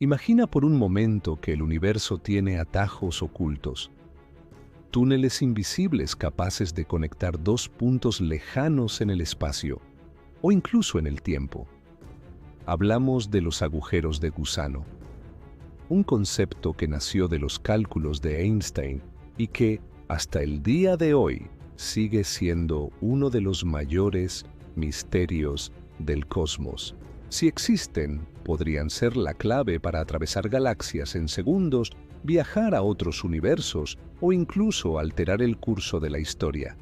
Imagina por un momento que el universo tiene atajos ocultos, túneles invisibles capaces de conectar dos puntos lejanos en el espacio o incluso en el tiempo. Hablamos de los agujeros de gusano, un concepto que nació de los cálculos de Einstein y que, hasta el día de hoy, sigue siendo uno de los mayores misterios del cosmos. Si existen, podrían ser la clave para atravesar galaxias en segundos, viajar a otros universos o incluso alterar el curso de la historia.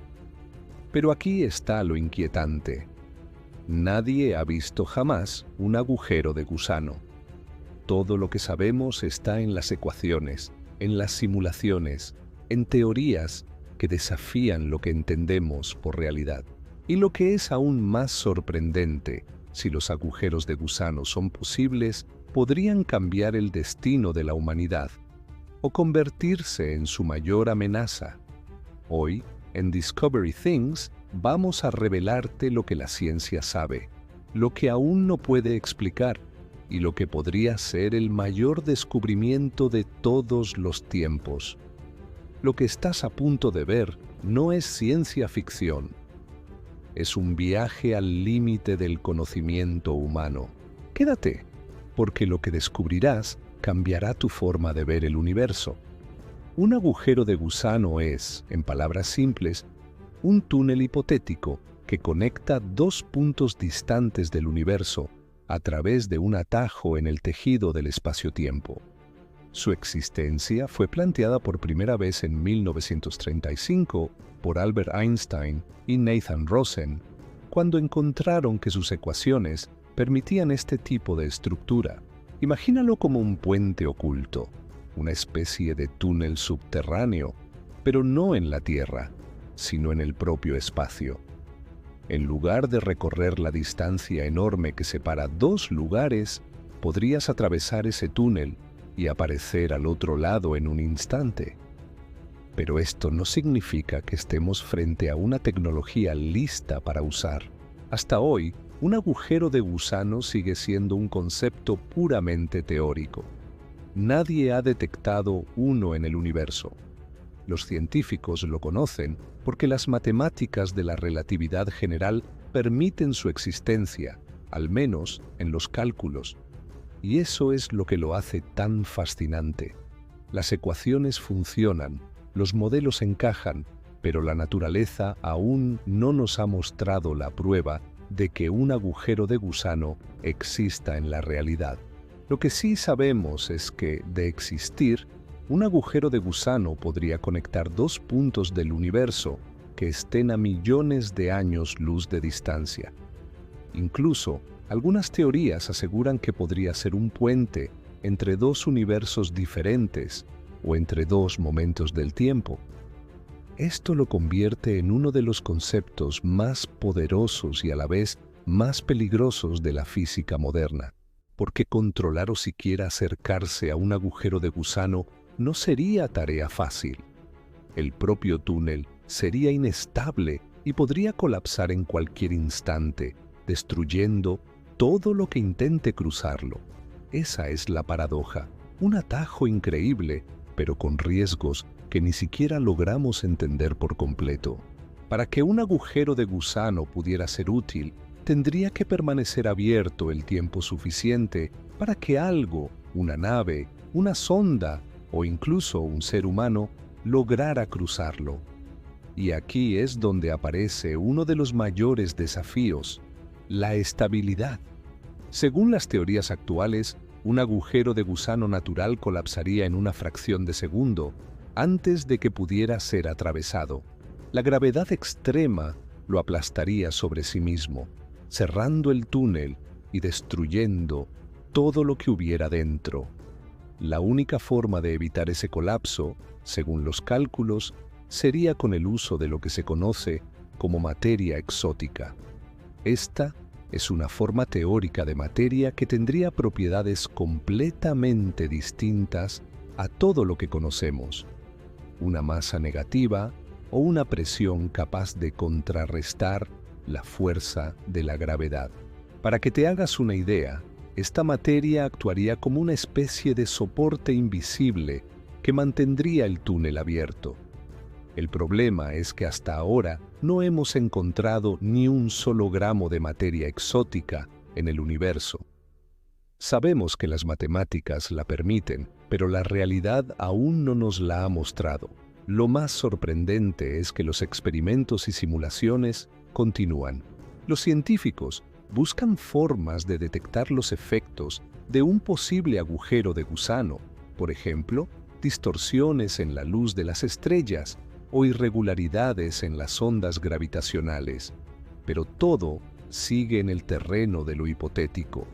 Pero aquí está lo inquietante. Nadie ha visto jamás un agujero de gusano. Todo lo que sabemos está en las ecuaciones, en las simulaciones, en teorías que desafían lo que entendemos por realidad. Y lo que es aún más sorprendente, si los agujeros de gusano son posibles, podrían cambiar el destino de la humanidad o convertirse en su mayor amenaza. Hoy, en Discovery Things, vamos a revelarte lo que la ciencia sabe, lo que aún no puede explicar y lo que podría ser el mayor descubrimiento de todos los tiempos. Lo que estás a punto de ver no es ciencia ficción. Es un viaje al límite del conocimiento humano. Quédate, porque lo que descubrirás cambiará tu forma de ver el universo. Un agujero de gusano es, en palabras simples, un túnel hipotético que conecta dos puntos distantes del universo a través de un atajo en el tejido del espacio-tiempo. Su existencia fue planteada por primera vez en 1935 por Albert Einstein y Nathan Rosen, cuando encontraron que sus ecuaciones permitían este tipo de estructura. Imagínalo como un puente oculto, una especie de túnel subterráneo, pero no en la Tierra, sino en el propio espacio. En lugar de recorrer la distancia enorme que separa dos lugares, podrías atravesar ese túnel y aparecer al otro lado en un instante. Pero esto no significa que estemos frente a una tecnología lista para usar. Hasta hoy, un agujero de gusano sigue siendo un concepto puramente teórico. Nadie ha detectado uno en el universo. Los científicos lo conocen porque las matemáticas de la relatividad general permiten su existencia, al menos en los cálculos. Y eso es lo que lo hace tan fascinante. Las ecuaciones funcionan, los modelos encajan, pero la naturaleza aún no nos ha mostrado la prueba de que un agujero de gusano exista en la realidad. Lo que sí sabemos es que, de existir, un agujero de gusano podría conectar dos puntos del universo que estén a millones de años luz de distancia. Incluso, algunas teorías aseguran que podría ser un puente entre dos universos diferentes o entre dos momentos del tiempo. Esto lo convierte en uno de los conceptos más poderosos y a la vez más peligrosos de la física moderna, porque controlar o siquiera acercarse a un agujero de gusano no sería tarea fácil. El propio túnel sería inestable y podría colapsar en cualquier instante, destruyendo todo lo que intente cruzarlo. Esa es la paradoja, un atajo increíble, pero con riesgos que ni siquiera logramos entender por completo. Para que un agujero de gusano pudiera ser útil, tendría que permanecer abierto el tiempo suficiente para que algo, una nave, una sonda o incluso un ser humano, lograra cruzarlo. Y aquí es donde aparece uno de los mayores desafíos, la estabilidad. Según las teorías actuales, un agujero de gusano natural colapsaría en una fracción de segundo, antes de que pudiera ser atravesado. La gravedad extrema lo aplastaría sobre sí mismo, cerrando el túnel y destruyendo todo lo que hubiera dentro. La única forma de evitar ese colapso, según los cálculos, sería con el uso de lo que se conoce como materia exótica. Esta es una forma teórica de materia que tendría propiedades completamente distintas a todo lo que conocemos. Una masa negativa o una presión capaz de contrarrestar la fuerza de la gravedad. Para que te hagas una idea, Esta materia actuaría como una especie de soporte invisible que mantendría el túnel abierto. El problema es que hasta ahora no hemos encontrado ni un solo gramo de materia exótica en el universo. Sabemos que las matemáticas la permiten, pero la realidad aún no nos la ha mostrado. Lo más sorprendente es que los experimentos y simulaciones continúan. Los científicos buscan formas de detectar los efectos de un posible agujero de gusano, por ejemplo, distorsiones en la luz de las estrellas o irregularidades en las ondas gravitacionales, pero todo sigue en el terreno de lo hipotético.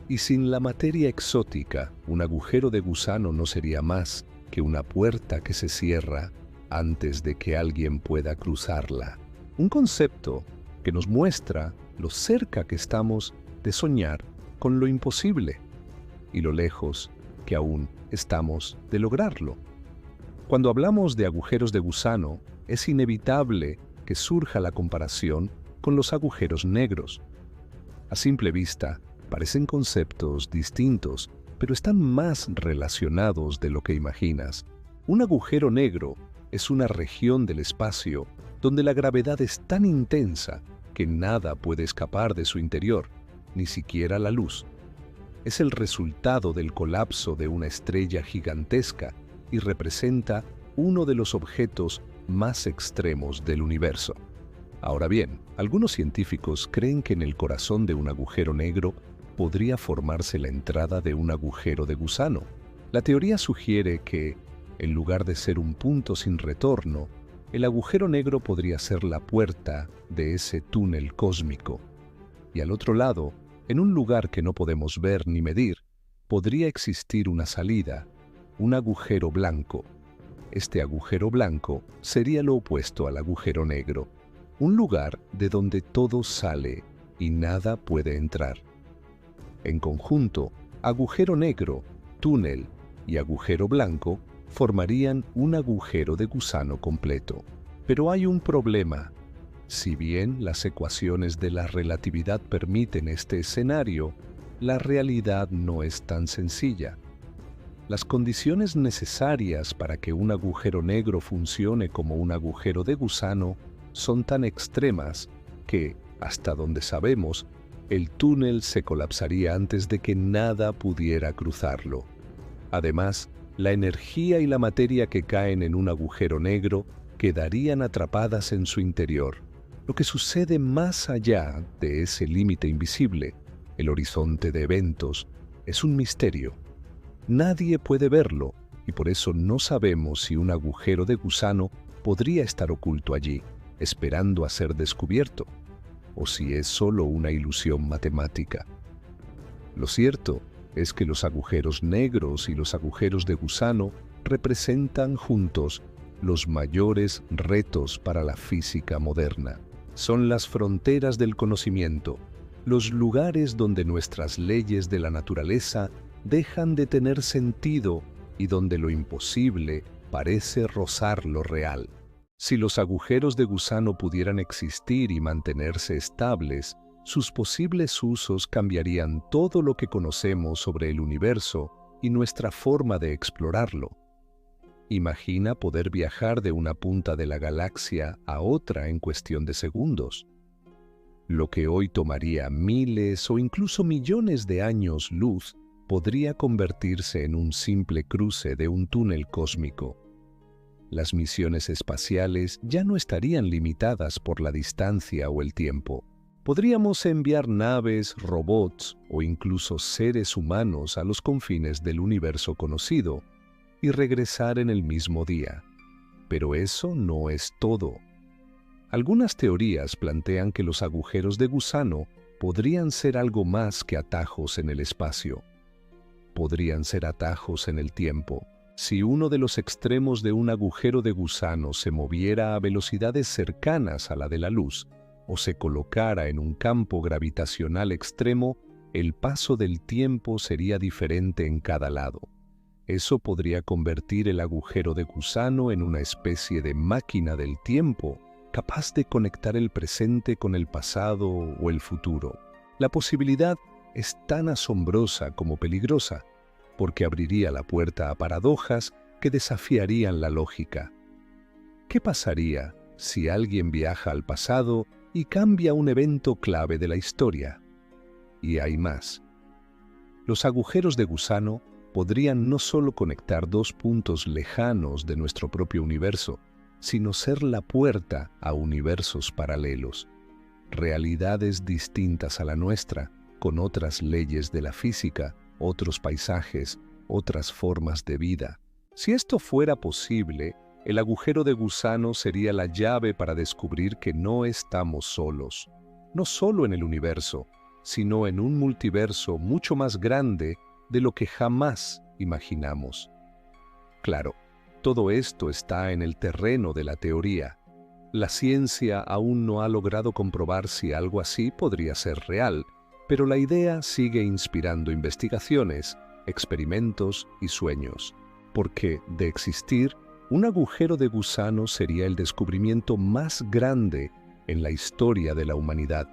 Y sin la materia exótica, un agujero de gusano no sería más que una puerta que se cierra antes de que alguien pueda cruzarla. Un concepto que nos muestra lo cerca que estamos de soñar con lo imposible y lo lejos que aún estamos de lograrlo. Cuando hablamos de agujeros de gusano, es inevitable que surja la comparación con los agujeros negros. A simple vista, parecen conceptos distintos, pero están más relacionados de lo que imaginas. Un agujero negro es una región del espacio donde la gravedad es tan intensa que nada puede escapar de su interior, ni siquiera la luz. Es el resultado del colapso de una estrella gigantesca y representa uno de los objetos más extremos del universo. Ahora bien, algunos científicos creen que en el corazón de un agujero negro podría formarse la entrada de un agujero de gusano. La teoría sugiere que, en lugar de ser un punto sin retorno, el agujero negro podría ser la puerta de ese túnel cósmico. Y al otro lado, en un lugar que no podemos ver ni medir, podría existir una salida, un agujero blanco. Este agujero blanco sería lo opuesto al agujero negro, un lugar de donde todo sale y nada puede entrar. En conjunto, agujero negro, túnel y agujero blanco formarían un agujero de gusano completo. Pero hay un problema. Si bien las ecuaciones de la relatividad permiten este escenario, la realidad no es tan sencilla. Las condiciones necesarias para que un agujero negro funcione como un agujero de gusano son tan extremas que, hasta donde sabemos, el túnel se colapsaría antes de que nada pudiera cruzarlo. Además, la energía y la materia que caen en un agujero negro quedarían atrapadas en su interior. Lo que sucede más allá de ese límite invisible, el horizonte de eventos, es un misterio. Nadie puede verlo y por eso no sabemos si un agujero de gusano podría estar oculto allí, esperando a ser descubierto, o si es solo una ilusión matemática. Lo cierto es que los agujeros negros y los agujeros de gusano representan juntos los mayores retos para la física moderna. Son las fronteras del conocimiento, los lugares donde nuestras leyes de la naturaleza dejan de tener sentido y donde lo imposible parece rozar lo real. Si los agujeros de gusano pudieran existir y mantenerse estables, sus posibles usos cambiarían todo lo que conocemos sobre el universo y nuestra forma de explorarlo. Imagina poder viajar de una punta de la galaxia a otra en cuestión de segundos. Lo que hoy tomaría miles o incluso millones de años luz podría convertirse en un simple cruce de un túnel cósmico. Las misiones espaciales ya no estarían limitadas por la distancia o el tiempo. Podríamos enviar naves, robots o incluso seres humanos a los confines del universo conocido y regresar en el mismo día. Pero eso no es todo. Algunas teorías plantean que los agujeros de gusano podrían ser algo más que atajos en el espacio. Podrían ser atajos en el tiempo. Si uno de los extremos de un agujero de gusano se moviera a velocidades cercanas a la de la luz o se colocara en un campo gravitacional extremo, el paso del tiempo sería diferente en cada lado. Eso podría convertir el agujero de gusano en una especie de máquina del tiempo, capaz de conectar el presente con el pasado o el futuro. La posibilidad es tan asombrosa como peligrosa, porque abriría la puerta a paradojas que desafiarían la lógica. ¿Qué pasaría si alguien viaja al pasado y cambia un evento clave de la historia? Y hay más. Los agujeros de gusano podrían no solo conectar dos puntos lejanos de nuestro propio universo, sino ser la puerta a universos paralelos, realidades distintas a la nuestra, con otras leyes de la física, otros paisajes, otras formas de vida. Si esto fuera posible, el agujero de gusano sería la llave para descubrir que no estamos solos, no solo en el universo, sino en un multiverso mucho más grande de lo que jamás imaginamos. Claro, todo esto está en el terreno de la teoría. La ciencia aún no ha logrado comprobar si algo así podría ser real, pero la idea sigue inspirando investigaciones, experimentos y sueños, porque, de existir, un agujero de gusano sería el descubrimiento más grande en la historia de la humanidad.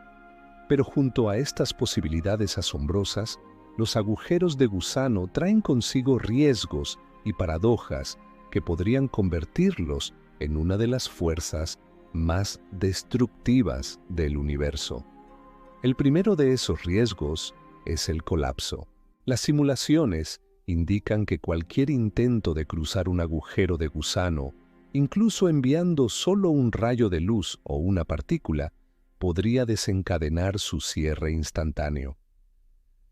Pero junto a estas posibilidades asombrosas, los agujeros de gusano traen consigo riesgos y paradojas que podrían convertirlos en una de las fuerzas más destructivas del universo. El primero de esos riesgos es el colapso. Las simulaciones indican que cualquier intento de cruzar un agujero de gusano, incluso enviando solo un rayo de luz o una partícula, podría desencadenar su cierre instantáneo.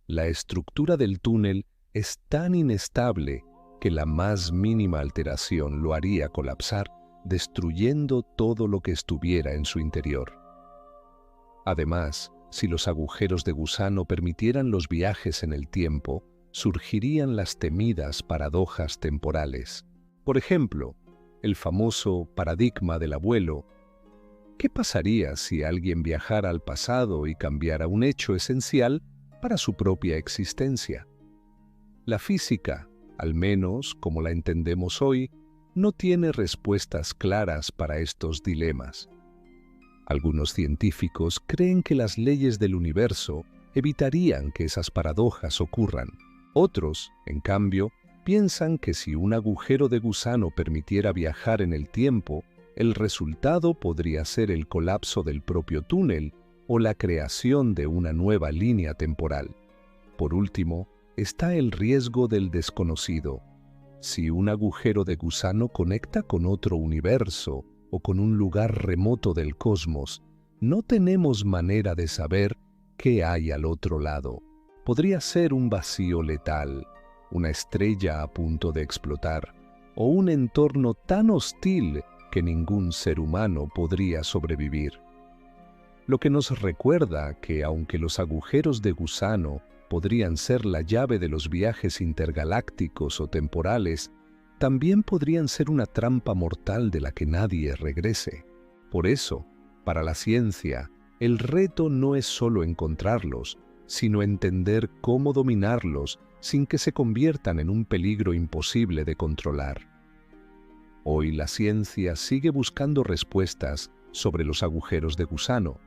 La estructura del túnel es tan inestable que la más mínima alteración lo haría colapsar, destruyendo todo lo que estuviera en su interior. Además, si los agujeros de gusano permitieran los viajes en el tiempo, surgirían las temidas paradojas temporales. Por ejemplo, el famoso paradigma del abuelo. ¿Qué pasaría si alguien viajara al pasado y cambiara un hecho esencial para su propia existencia? La física, al menos como la entendemos hoy, no tiene respuestas claras para estos dilemas. Algunos científicos creen que las leyes del universo evitarían que esas paradojas ocurran. Otros, en cambio, piensan que si un agujero de gusano permitiera viajar en el tiempo, el resultado podría ser el colapso del propio túnel o la creación de una nueva línea temporal. Por último, está el riesgo del desconocido. Si un agujero de gusano conecta con otro universo o con un lugar remoto del cosmos, no tenemos manera de saber qué hay al otro lado. Podría ser un vacío letal, una estrella a punto de explotar, o un entorno tan hostil que ningún ser humano podría sobrevivir. Lo que nos recuerda que aunque los agujeros de gusano podrían ser la llave de los viajes intergalácticos o temporales, también podrían ser una trampa mortal de la que nadie regrese. Por eso, para la ciencia, el reto no es solo encontrarlos, sino entender cómo dominarlos sin que se conviertan en un peligro imposible de controlar. Hoy la ciencia sigue buscando respuestas sobre los agujeros de gusano,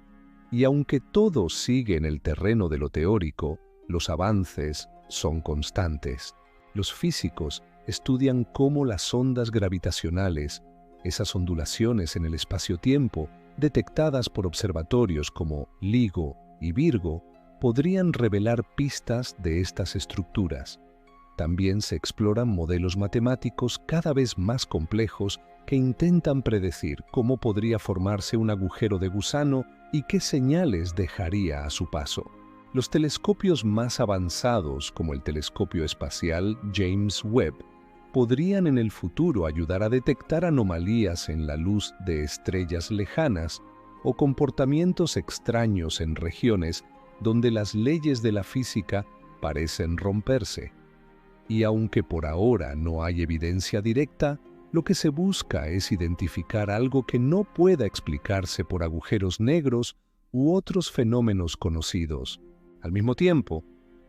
y aunque todo sigue en el terreno de lo teórico, los avances son constantes. Los físicos estudian cómo las ondas gravitacionales, esas ondulaciones en el espacio-tiempo, detectadas por observatorios como LIGO y Virgo, podrían revelar pistas de estas estructuras. También se exploran modelos matemáticos cada vez más complejos que intentan predecir cómo podría formarse un agujero de gusano y qué señales dejaría a su paso. Los telescopios más avanzados, como el telescopio espacial James Webb, podrían en el futuro ayudar a detectar anomalías en la luz de estrellas lejanas o comportamientos extraños en regiones donde las leyes de la física parecen romperse. Y aunque por ahora no hay evidencia directa, lo que se busca es identificar algo que no pueda explicarse por agujeros negros u otros fenómenos conocidos. Al mismo tiempo,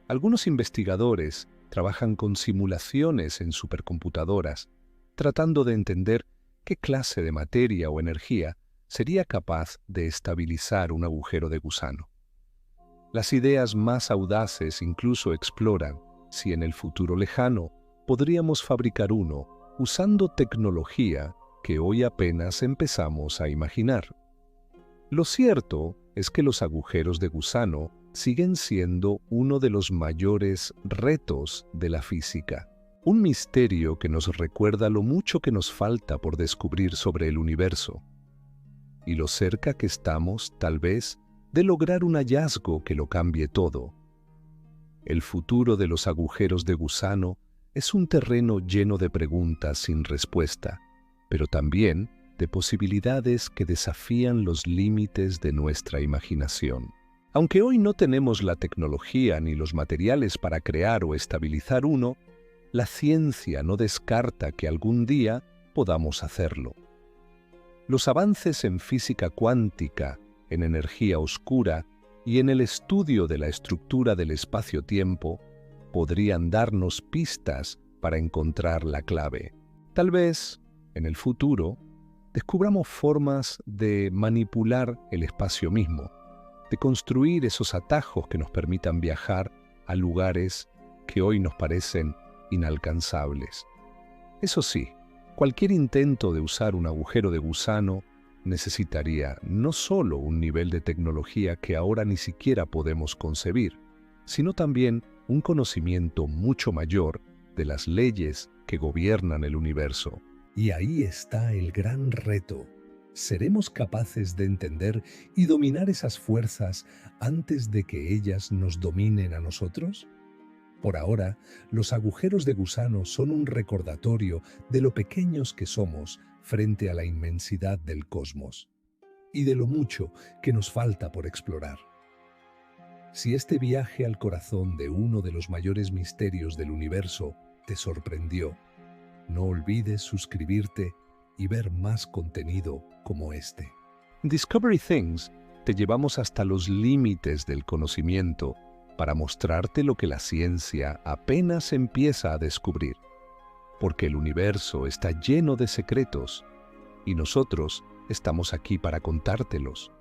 algunos investigadores trabajan con simulaciones en supercomputadoras, tratando de entender qué clase de materia o energía sería capaz de estabilizar un agujero de gusano. Las ideas más audaces incluso exploran si en el futuro lejano podríamos fabricar uno usando tecnología que hoy apenas empezamos a imaginar. Lo cierto es que los agujeros de gusano siguen siendo uno de los mayores retos de la física. Un misterio que nos recuerda lo mucho que nos falta por descubrir sobre el universo y lo cerca que estamos, tal vez, de lograr un hallazgo que lo cambie todo. El futuro de los agujeros de gusano es un terreno lleno de preguntas sin respuesta, pero también de posibilidades que desafían los límites de nuestra imaginación. Aunque hoy no tenemos la tecnología ni los materiales para crear o estabilizar uno, la ciencia no descarta que algún día podamos hacerlo. Los avances en física cuántica, en energía oscura y en el estudio de la estructura del espacio-tiempo podrían darnos pistas para encontrar la clave. Tal vez, en el futuro, descubramos formas de manipular el espacio mismo, de construir esos atajos que nos permitan viajar a lugares que hoy nos parecen inalcanzables. Eso sí, cualquier intento de usar un agujero de gusano necesitaría no solo un nivel de tecnología que ahora ni siquiera podemos concebir, sino también un conocimiento mucho mayor de las leyes que gobiernan el universo. Y ahí está el gran reto. ¿Seremos capaces de entender y dominar esas fuerzas antes de que ellas nos dominen a nosotros? Por ahora, los agujeros de gusano son un recordatorio de lo pequeños que somos frente a la inmensidad del cosmos y de lo mucho que nos falta por explorar. Si este viaje al corazón de uno de los mayores misterios del universo te sorprendió, no olvides suscribirte y ver más contenido como este. En Discovery Things te llevamos hasta los límites del conocimiento para mostrarte lo que la ciencia apenas empieza a descubrir, porque el universo está lleno de secretos y nosotros estamos aquí para contártelos.